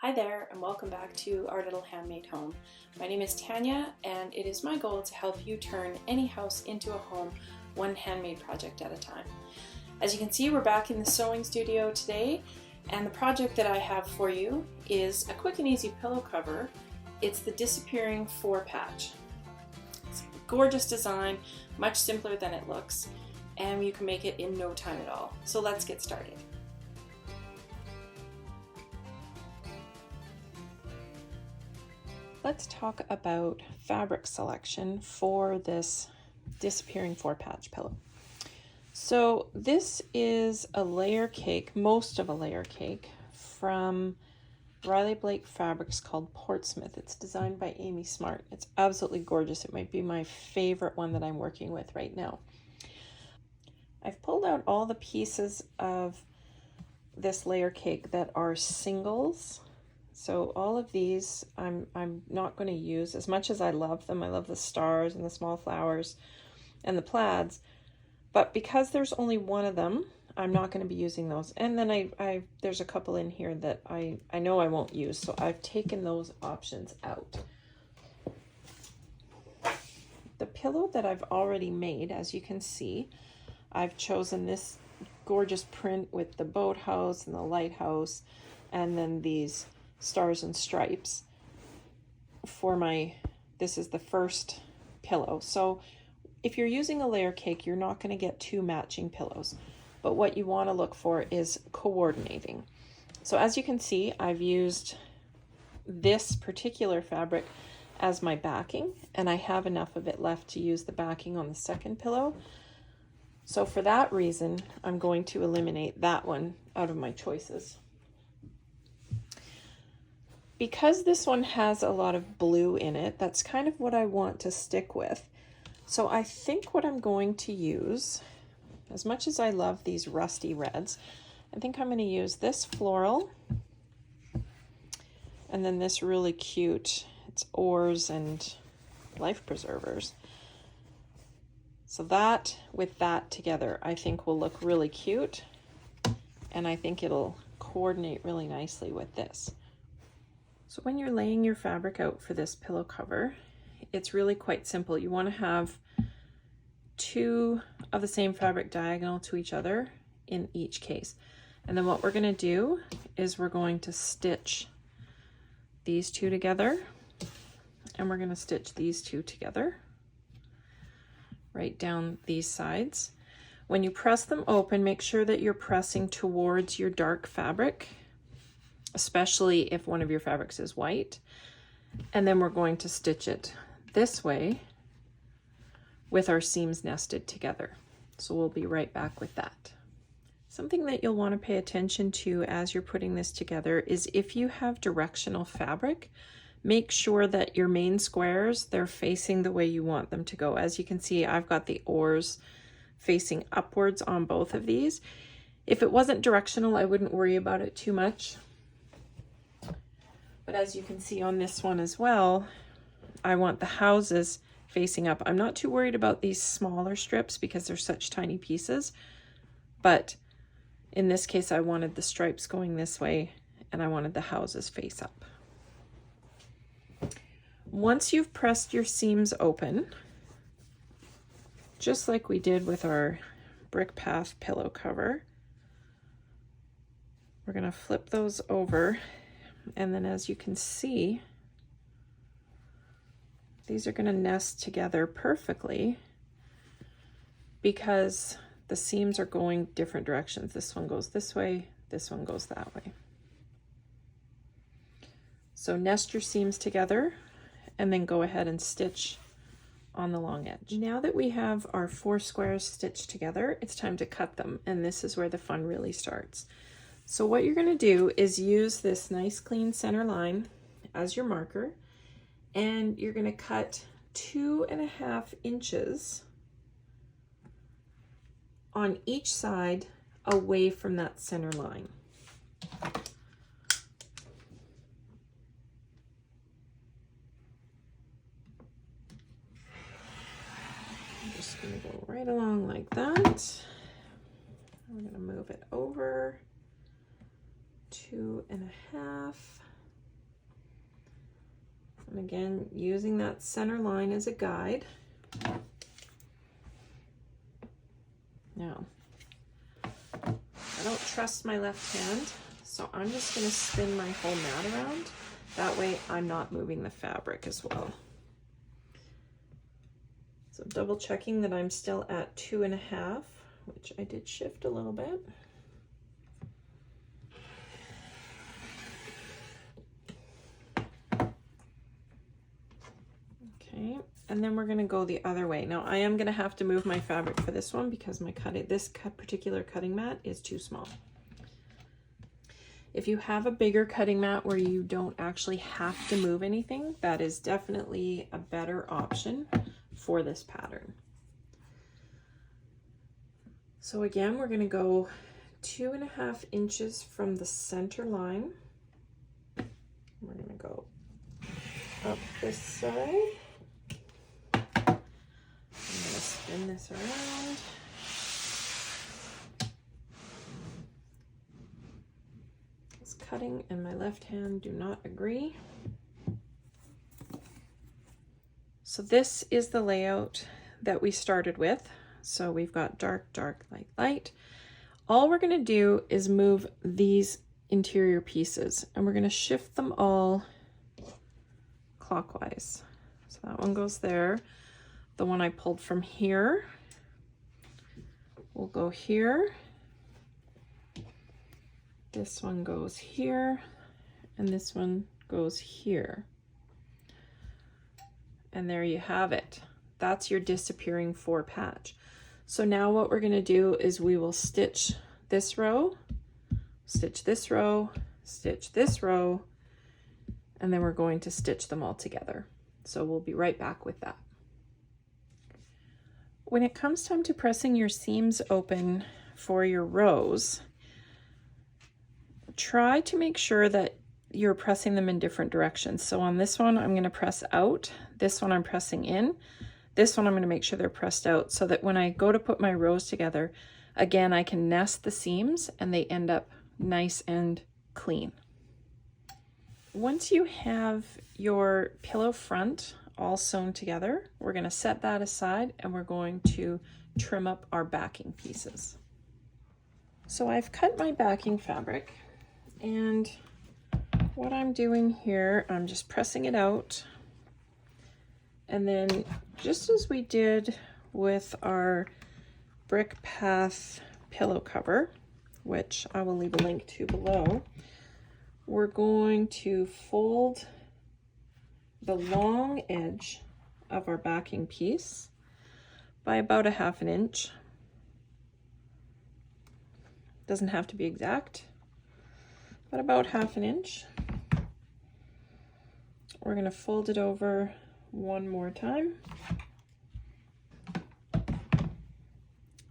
Hi there, and welcome back to Our Little Handmade Home. My name is Tanya, and it is my goal to help you turn any house into a home, one handmade project at a time. As you can see, we're back in the sewing studio today, and the project that I have for you is a quick and easy pillow cover. It's the Disappearing 4-patch. It's a gorgeous design, much simpler than it looks, and you can make it in no time at all. So let's get started. Let's talk about fabric selection for this Disappearing 4-patch pillow. So this is a layer cake, most of a layer cake, from Riley Blake Fabrics called Portsmouth. It's designed by Amy Smart. It's absolutely gorgeous. It might be my favorite one that I'm working with right now. I've pulled out all the pieces of this layer cake that are singles. So all of these I'm not going to use, as much as I love them. I love the stars and the small flowers and the plaids, but because there's only one of them, I'm not going to be using those. And then there's a couple in here that I know I won't use, so I've taken those options out. The pillow that I've already made, as you can see, I've chosen this gorgeous print with the boathouse and the lighthouse, and then these stars and stripes for this is the first pillow. So if you're using a layer cake, you're not going to get two matching pillows, but what you want to look for is coordinating. So as you can see, I've used this particular fabric as my backing, and I have enough of it left to use the backing on the second pillow. So for that reason, I'm going to eliminate that one out of my choices. Because this one has a lot of blue in it, that's kind of what I want to stick with. So I think what I'm going to use, as much as I love these rusty reds, I think I'm going to use this floral, and then this really cute, it's oars and life preservers. So that with that together, I think will look really cute, and I think it'll coordinate really nicely with this. So when you're laying your fabric out for this pillow cover, it's really quite simple. You want to have two of the same fabric diagonal to each other in each case. And then what we're going to do is we're going to stitch these two together, and we're going to stitch these two together right down these sides. When you press them open, make sure that you're pressing towards your dark fabric, especially if one of your fabrics is white. And then we're going to stitch it this way with our seams nested together. So we'll be right back with that. Something that you'll want to pay attention to as you're putting this together is if you have directional fabric, make sure that your main squares, they're facing the way you want them to go. As you can see, I've got the oars facing upwards on both of these. If it wasn't directional, I wouldn't worry about it too much. But as you can see on this one as well, I want the houses facing up. I'm not too worried about these smaller strips because they're such tiny pieces, but in this case, I wanted the stripes going this way and I wanted the houses face up. Once you've pressed your seams open, just like we did with our brick path pillow cover, we're going to flip those over. And then as you can see, these are going to nest together perfectly because the seams are going different directions. This one goes this way, this one goes that way. So nest your seams together and then go ahead and stitch on the long edge. Now that we have our 4 squares stitched together, it's time to cut them, and this is where the fun really starts. So what you're going to do is use this nice clean center line as your marker, and you're going to cut 2.5 inches on each side away from that center line. I'm just going to go right along like that. We're going to move it over 2.5 And again, using that center line as a guide. Now, I don't trust my left hand, so I'm just going to spin my whole mat around. That way I'm not moving the fabric as well. So double checking that I'm still at 2.5, which I did shift a little bit. Okay, and then we're going to go the other way. Now I am going to have to move my fabric for this one because my particular cutting mat is too small. If you have a bigger cutting mat where you don't actually have to move anything, that is definitely a better option for this pattern. So again, we're going to go 2.5 inches from the center line. We're going to go up this side. I'm going to spin this around. This cutting and my left hand do not agree. So this is the layout that we started with. So we've got dark, dark, light, light. All we're going to do is move these interior pieces and we're going to shift them all clockwise. So that one goes there. The one I pulled from here will go here. This one goes here, and this one goes here. And there you have it. That's your disappearing 4 patch. So now what we're going to do is we will stitch this row, stitch this row, stitch this row, and then we're going to stitch them all together. So we'll be right back with that. When it comes time to pressing your seams open for your rows, try to make sure that you're pressing them in different directions. So on this one, I'm going to press out. This one I'm pressing in. This one I'm going to make sure they're pressed out so that when I go to put my rows together, again, I can nest the seams and they end up nice and clean. Once you have your pillow front all sewn together, we're going to set that aside and we're going to trim up our backing pieces. So I've cut my backing fabric, and what I'm doing here, I'm just pressing it out. And then just as we did with our Brick Path pillow cover, which I will leave a link to below, we're going to fold the long edge of our backing piece by about 1/2 inch. Doesn't have to be exact, but about 1/2 inch. We're going to fold it over one more time,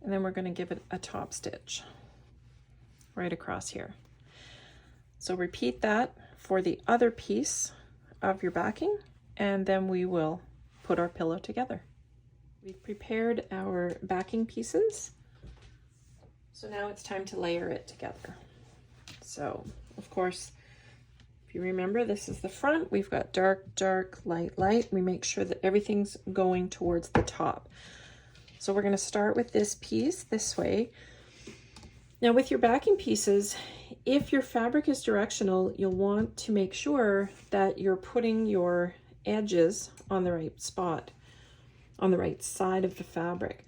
and then we're going to give it a top stitch right across here. So repeat that for the other piece of your backing, and then we will put our pillow together. We've prepared our backing pieces, so now it's time to layer it together. So of course, if you remember, this is the front. We've got dark, dark, light, light. We make sure that everything's going towards the top. So we're going to start with this piece this way. Now with your backing pieces, if your fabric is directional, you'll want to make sure that you're putting your edges on the right spot, on the right side of the fabric.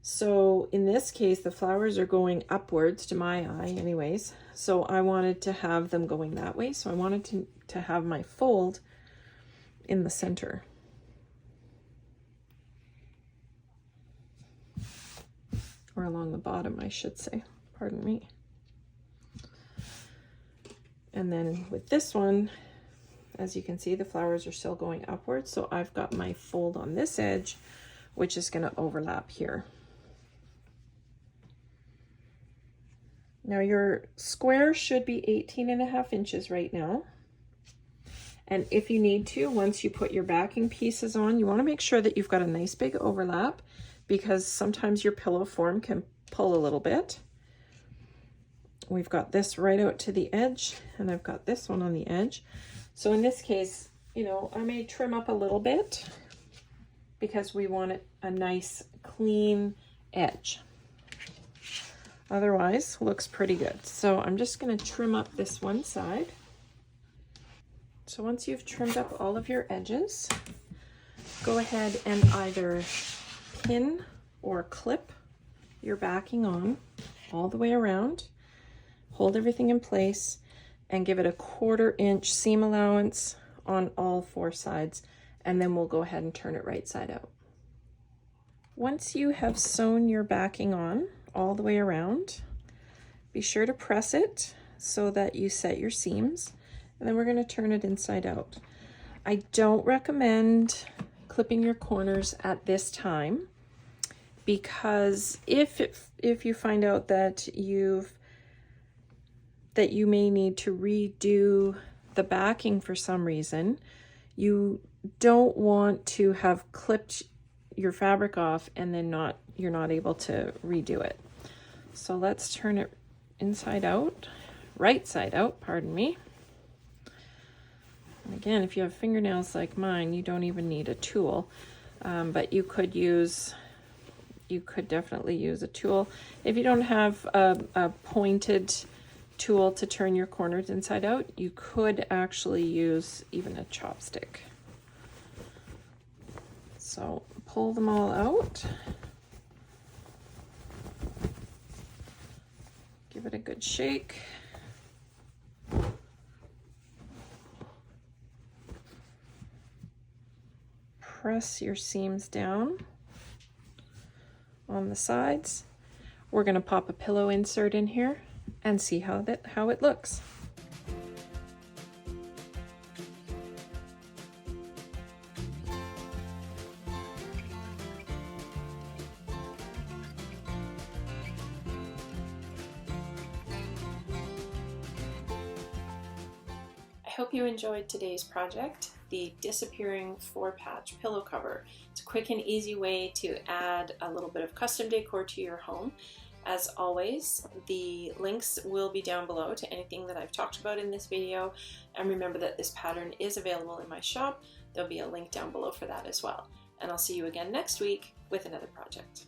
So in this case, the flowers are going upwards to my eye anyways. So I wanted to have them going that way. So I wanted to have my fold in the center. Or along the bottom, I should say, pardon me. And then with this one, as you can see, the flowers are still going upwards. So I've got my fold on this edge, which is going to overlap here. Now your square should be 18.5 inches right now. And if you need to, once you put your backing pieces on, you want to make sure that you've got a nice big overlap, because sometimes your pillow form can pull a little bit. We've got this right out to the edge, and I've got this one on the edge. So in this case, you know, I may trim up a little bit because we want it a nice clean edge. Otherwise, looks pretty good. So I'm just going to trim up this one side. So once you've trimmed up all of your edges, go ahead and either pin or clip your backing on all the way around, hold everything in place, and give it a 1/4 inch seam allowance on all 4 sides, and then we'll go ahead and turn it right side out. Once you have sewn your backing on all the way around, be sure to press it so that you set your seams, and then we're going to turn it inside out. I don't recommend clipping your corners at this time, because if you find out that you may need to redo the backing for some reason, you don't want to have clipped your fabric off and then you're not able to redo it. So let's turn it inside out, right side out, pardon me. And again, if you have fingernails like mine, you don't even need a tool, but you could definitely use a tool. If you don't have a pointed tool to turn your corners inside out, you could actually use even a chopstick. So pull them all out. Give it a good shake. Press your seams down on the sides. We're going to pop a pillow insert in here and see how it looks. I hope you enjoyed today's project, the disappearing 4-patch pillow cover. It's a quick and easy way to add a little bit of custom decor to your home. As always, the links will be down below to anything that I've talked about in this video. And remember that this pattern is available in my shop. There'll be a link down below for that as well. And I'll see you again next week with another project.